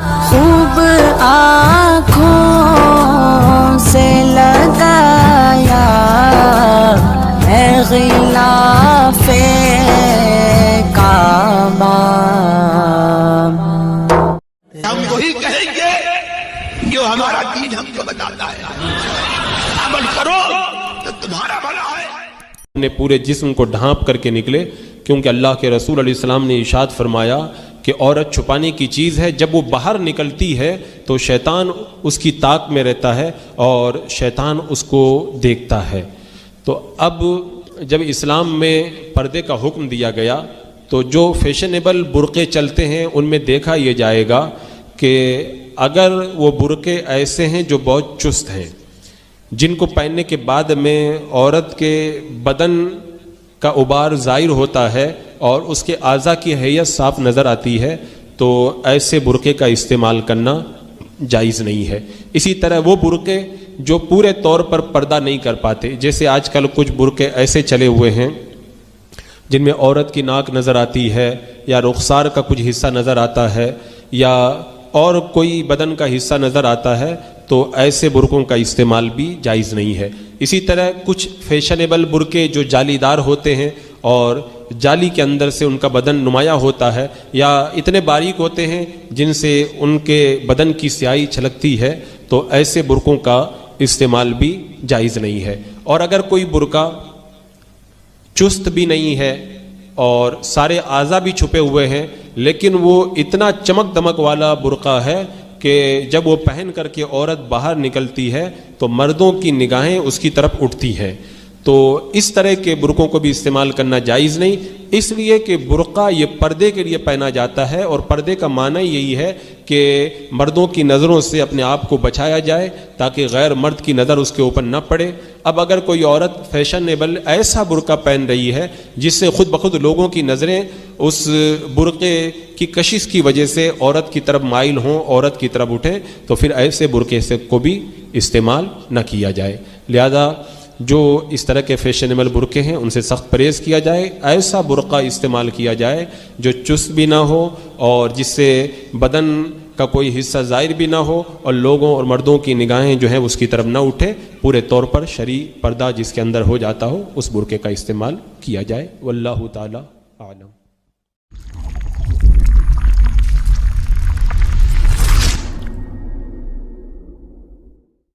خوب آنکھوں سے لگایا ہے غلاف کعبہ. ہم وہی کہیں گے جو ہمارا دین ہم کو بتاتا ہے. عمل کرو تو تمہارا بھلا ہے. نے پورے جسم کو ڈھانپ کر کے نکلے، کیونکہ اللہ کے رسول علیہ السلام نے ارشاد فرمایا کہ عورت چھپانے کی چیز ہے، جب وہ باہر نکلتی ہے تو شیطان اس کی طاق میں رہتا ہے اور شیطان اس کو دیکھتا ہے. تو اب جب اسلام میں پردے کا حکم دیا گیا تو جو فیشنیبل برقعے چلتے ہیں ان میں دیکھا یہ جائے گا کہ اگر وہ برقعے ایسے ہیں جو بہت چست ہیں، جن کو پہننے کے بعد میں عورت کے بدن کا عبار ظاہر ہوتا ہے اور اس کے اعضاء کی حیت صاف نظر آتی ہے، تو ایسے برقعے کا استعمال کرنا جائز نہیں ہے. اسی طرح وہ برقعے جو پورے طور پر پردہ نہیں کر پاتے، جیسے آج کل کچھ برقعے ایسے چلے ہوئے ہیں جن میں عورت کی ناک نظر آتی ہے یا رخسار کا کچھ حصہ نظر آتا ہے یا اور کوئی بدن کا حصہ نظر آتا ہے، تو ایسے برقعوں کا استعمال بھی جائز نہیں ہے. اسی طرح کچھ فیشنیبل برقعے جو جالی دار ہوتے ہیں اور جالی کے اندر سے ان کا بدن نمایاں ہوتا ہے یا اتنے باریک ہوتے ہیں جن سے ان کے بدن کی سیاہی چھلکتی ہے، تو ایسے برقعوں کا استعمال بھی جائز نہیں ہے. اور اگر کوئی برقع چست بھی نہیں ہے اور سارے اعضاء بھی چھپے ہوئے ہیں لیکن وہ اتنا چمک دمک والا برقع ہے کہ جب وہ پہن کر کے عورت باہر نکلتی ہے تو مردوں کی نگاہیں اس کی طرف اٹھتی ہیں، تو اس طرح کے برقعوں کو بھی استعمال کرنا جائز نہیں. اس لیے کہ برقع یہ پردے کے لیے پہنا جاتا ہے اور پردے کا معنی یہی ہے کہ مردوں کی نظروں سے اپنے آپ کو بچایا جائے تاکہ غیر مرد کی نظر اس کے اوپر نہ پڑے. اب اگر کوئی عورت فیشنیبل ایسا برقع پہن رہی ہے جس سے خود بخود لوگوں کی نظریں اس برقعے کی کشش کی وجہ سے عورت کی طرف مائل ہوں، عورت کی طرف اٹھیں، تو پھر ایسے برقعے سے کو بھی استعمال نہ کیا جائے. لہذا جو اس طرح کے فیشنیبل برقعے ہیں ان سے سخت پرہیز کیا جائے. ایسا برقع استعمال کیا جائے جو چست بھی نہ ہو اور جس سے بدن کا کوئی حصہ ظاہر بھی نہ ہو اور لوگوں اور مردوں کی نگاہیں جو ہیں اس کی طرف نہ اٹھے. پورے طور پر شرعی پردہ جس کے اندر ہو جاتا ہو اس برقعے کا استعمال کیا جائے. واللہ تعالی اعلم.